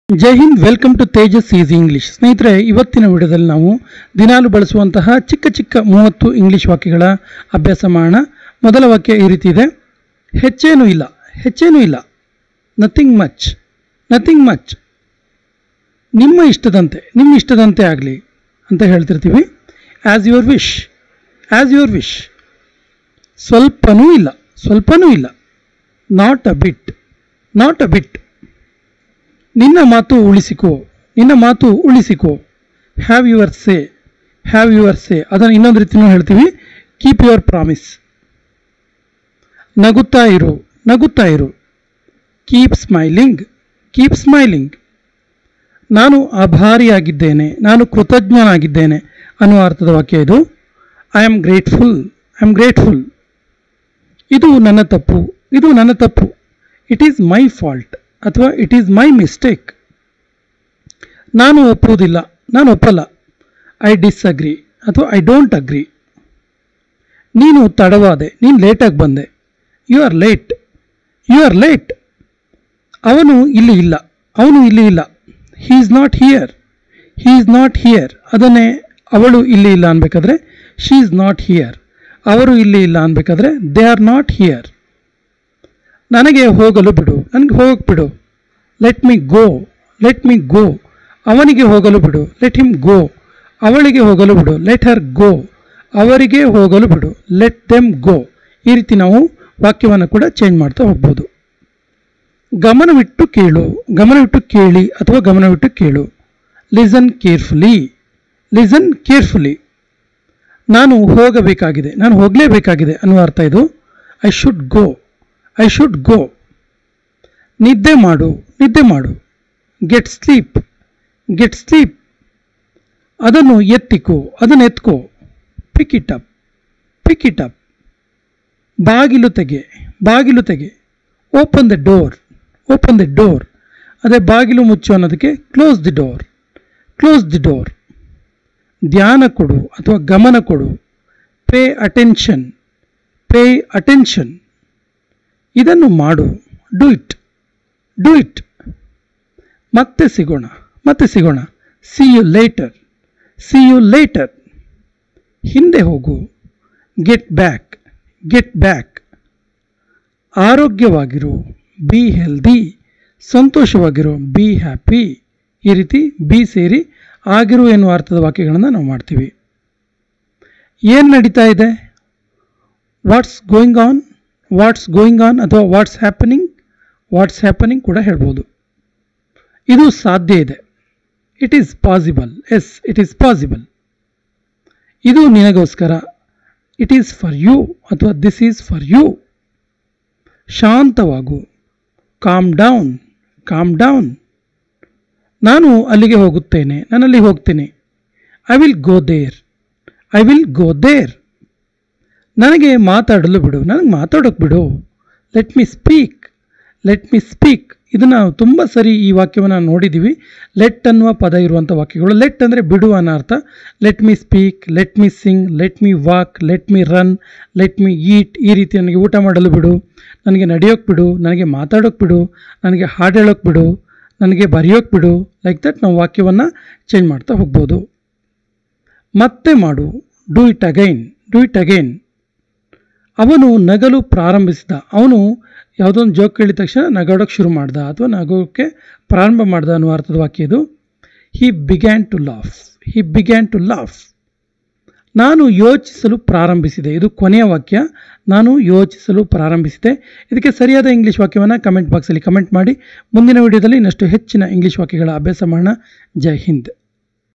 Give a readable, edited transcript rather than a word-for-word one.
Jai Hind, welcome to Tejas easy English. ಸ್ನೇಹಿತರೆ, ಇವತ್ತಿನ ವಿಡಿಯೋದಲ್ಲಿ ನಾವು ದಿನಾಲು ಬಳಸುವಂತಹ ಚಿಕ್ಕ ಚಿಕ್ಕ 30 ಇಂಗ್ಲಿಷ್ ವಾಕ್ಯಗಳ ಅಭ್ಯಾಸ ಮಾಡೋಣ. ಮೊದಲ ವಾಕ್ಯ ಈ ರೀತಿ ಇದೆ. ಹೆಚ್ಚೇನೂ ಇಲ್ಲ, ಹೆಚ್ಚೇನೂ ಇಲ್ಲ. Nothing much, nothing much. ನಿಮ್ಮ ಇಷ್ಟದಂತೆ ಆಗಲಿ ಅಂತ ಹೇಳ್ತಿರ್ತೀವಿ. As your wish, as your wish. ಸ್ವಲ್ಪನೂ ಇಲ್ಲ, ಸ್ವಲ್ಪನೂ ಇಲ್ಲ. Not a bit, not a bit. ನಿನ್ನ ಮಾತು ಉಳಿಸಿಕೋ, ನಿನ್ನ ಮಾತು ಉಳಿಸಿಕೋ. Have your say, have your say. ಅದನ್ನು ಇನ್ನೊಂದು ರೀತಿಯೂ ಹೇಳ್ತೀವಿ, ಕೀಪ್ ಯುವರ್ ಪ್ರಾಮಿಸ್. ನಗುತ್ತಾ ಇರು, ನಗುತ್ತಾ ಇರು. Keep smiling, keep smiling. ನಾನು ಆಭಾರಿಯಾಗಿದ್ದೇನೆ, ನಾನು ಕೃತಜ್ಞನಾಗಿದ್ದೇನೆ ಅನ್ನುವ ಅರ್ಥದ ವಾಕ್ಯ ಇದು. I am grateful, I am grateful. ಇದು ನನ್ನ ತಪ್ಪು, ಇದು ನನ್ನ ತಪ್ಪು. ಇಟ್ ಈಸ್ ಮೈ ಫಾಲ್ಟ್ ಅಥವಾ ಇಟ್ ಈಸ್ ಮೈ ಮಿಸ್ಟೇಕ್. ನಾನು ಒಪ್ಪುವುದಿಲ್ಲ, ನಾನು ಒಪ್ಪಲ್ಲ. ಐ ಡಿಸ್ಅಗ್ರಿ ಅಥವಾ ಐ ಡೋಂಟ್ ಅಗ್ರಿ. ನೀನು ತಡವಾದೆ, ನೀನು ಲೇಟಾಗಿ ಬಂದೆ. You are late, you are late. ಅವನು ಇಲ್ಲಿ ಇಲ್ಲ, ಅವನು ಇಲ್ಲಿ ಇಲ್ಲ. He is not here, he is not here. ಅದನ್ನೇ ಅವಳು ಇಲ್ಲಿ ಇಲ್ಲ ಅನ್ಬೇಕಾದ್ರೆ ಶೀ ಈಸ್ ನಾಟ್ ಹಿಯರ್. ಅವರು ಇಲ್ಲಿ ಇಲ್ಲ ಅನ್ಬೇಕಾದ್ರೆ ದೇ ಆರ್ ನಾಟ್ ಹಿಯರ್. ನನಗೆ ಹೋಗಲು ಬಿಡು, ನನಗೆ ಹೋಗಕ್ಕೆ ಬಿಡು. ಲೆಟ್ ಮಿ ಗೋ, ಲೆಟ್ ಮಿ ಗೋ. ಅವನಿಗೆ ಹೋಗಲು ಬಿಡು, ಲೆಟ್ ಹಿಮ್ ಗೋ. ಅವಳಿಗೆ ಹೋಗಲು ಬಿಡು, ಲೆಟ್ ಹರ್ ಗೋ. ಅವರಿಗೆ ಹೋಗಲು ಬಿಡು, ಲೆಟ್ ದೆಮ್ ಗೋ. ಈ ರೀತಿ ನಾವು ವಾಕ್ಯವನ್ನು ಕೂಡ ಚೇಂಜ್ ಮಾಡ್ತಾ ಹೋಗ್ಬೋದು. ಗಮನವಿಟ್ಟು ಕೇಳು, ಗಮನವಿಟ್ಟು ಕೇಳಿ ಅಥವಾ ಗಮನವಿಟ್ಟು ಕೇಳು. Listen carefully, listen carefully. ನಾನು ಹೋಗಬೇಕಾಗಿದೆ, ನಾನು ಹೋಗಲೇಬೇಕಾಗಿದೆ ಅನ್ನುವ ಅರ್ಥ ಇದು. I should go, I should go. ನಿದ್ದೆ ಮಾಡು, ನಿದ್ದೆ ಮಾಡು. Get sleep, get sleep. ಅದನ್ನು ಎತ್ತಿಕೋ, ಅದನ್ನು ಎತ್ಕೋ. Pick it up, pick it up. ಬಾಗಿಲು ತೆಗೆ, ಬಾಗಿಲು ತೆಗೆ. Open the door, open the door. ಅದೇ ಬಾಗಿಲು ಮುಚ್ಚು ಅನ್ನೋದಕ್ಕೆ close the door, close the door. ಧ್ಯಾನ ಕೊಡು ಅಥವಾ ಗಮನ ಕೊಡು. Pay attention, pay attention. ಇದನ್ನು ಮಾಡು. Do it, do it. ಮತ್ತೆ ಸಿಗೋಣ, ಮತ್ತೆ ಸಿಗೋಣ. See you later, see you later. ಹಿಂದೆ ಹೋಗು. Get back, get back. ಆರೋಗ್ಯವಾಗಿರು. Be healthy. ಸಂತೋಷವಾಗಿರು. Be happy. ಈ ರೀತಿ ಬಿ ಸೇರಿ ಆಗಿರು ಎನ್ನುವ ಅರ್ಥದ ವಾಕ್ಯಗಳನ್ನು ನಾವು ಮಾಡ್ತೀವಿ. ಏನು ನಡೀತಾ ಇದೆ? What's going on, what's going on ಅಥವಾ ವಾಟ್ಸ್ ಹ್ಯಾಪನಿಂಗ್, ವಾಟ್ಸ್ ಹ್ಯಾಪನಿಂಗ್ ಕೂಡ ಹೇಳ್ಬೋದು. ಇದು ಸಾಧ್ಯ ಇದೆ. It is possible. Yes, it is possible. ಇದು ನಿನಗೋಸ್ಕರ. ಇಟ್ ಈಸ್ ಫಾರ್ ಯು ಅಥವಾ ದಿಸ್ ಈಸ್ ಫಾರ್ ಯು. ಶಾಂತವಾಗು. Calm down, calm down. ನಾನು ಅಲ್ಲಿಗೆ ಹೋಗುತ್ತೇನೆ, ನಾನು ಅಲ್ಲಿ ಹೋಗ್ತೇನೆ. I will go there, I will go there. ನನಗೆ ಮಾತಾಡಲು ಬಿಡು, ನನಗೆ ಮಾತಾಡೋಕೆ ಬಿಡು. Let me speak, let me speak. ಇದನ್ನು ತುಂಬ ಸರಿ ಈ ವಾಕ್ಯವನ್ನು ನೋಡಿದ್ದೀವಿ. ಲೆಟ್ ಅನ್ನುವ ಪದ ಇರುವಂಥ ವಾಕ್ಯಗಳು. ಲೆಟ್ ಅಂದರೆ ಬಿಡು ಅನ್ನೋ ಅರ್ಥ. Let me speak, let me sing, let me walk, let me run, let me eat. ಈ ರೀತಿ ನನಗೆ ಊಟ ಮಾಡಲು ಬಿಡು, ನನಗೆ ನಡೆಯೋಕ್ಕೆ ಬಿಡು, ನನಗೆ ಮಾತಾಡೋಕೆ ಬಿಡು, ನನಗೆ ಹಾಡು ಹೇಳೋಕೆ ಬಿಡು, ನನಗೆ ಬರೆಯೋಕೆ ಬಿಡು. ಲೈಕ್ ದಟ್ ನಾವು ವಾಕ್ಯವನ್ನು ಚೇಂಜ್ ಮಾಡ್ತಾ ಹೋಗ್ಬೋದು. ಮತ್ತೆ ಮಾಡು. Do it again, do it again. ಅವನು ನಗಲು ಪ್ರಾರಂಭಿಸಿದ. ಅವನು ಯಾವುದೊಂದು ಜೋಕ್ ಕೇಳಿದ ತಕ್ಷಣ ನಗಾಡೋಕ್ಕೆ ಶುರು ಮಾಡ್ದ ಅಥವಾ ನಗೋಕ್ಕೆ ಪ್ರಾರಂಭ ಮಾಡ್ದ ಅನ್ನುವ ಅರ್ಥದ ವಾಕ್ಯ ಇದು. He began to laugh, he began to laugh. ನಾನು ಯೋಚಿಸಲು ಪ್ರಾರಂಭಿಸಿದೆ. ಇದು ಕೊನೆಯ ವಾಕ್ಯ. ನಾನು ಯೋಚಿಸಲು ಪ್ರಾರಂಭಿಸಿದೆ. ಇದಕ್ಕೆ ಸರಿಯಾದ ಇಂಗ್ಲೀಷ್ ವಾಕ್ಯವನ್ನು ಕಮೆಂಟ್ ಬಾಕ್ಸಲ್ಲಿ ಕಮೆಂಟ್ ಮಾಡಿ. ಮುಂದಿನ ವಿಡಿಯೋದಲ್ಲಿ ಇನ್ನಷ್ಟು ಹೆಚ್ಚಿನ ಇಂಗ್ಲೀಷ್ ವಾಕ್ಯಗಳ ಅಭ್ಯಾಸ ಮಾಡೋಣ. ಜೈ ಹಿಂದ್.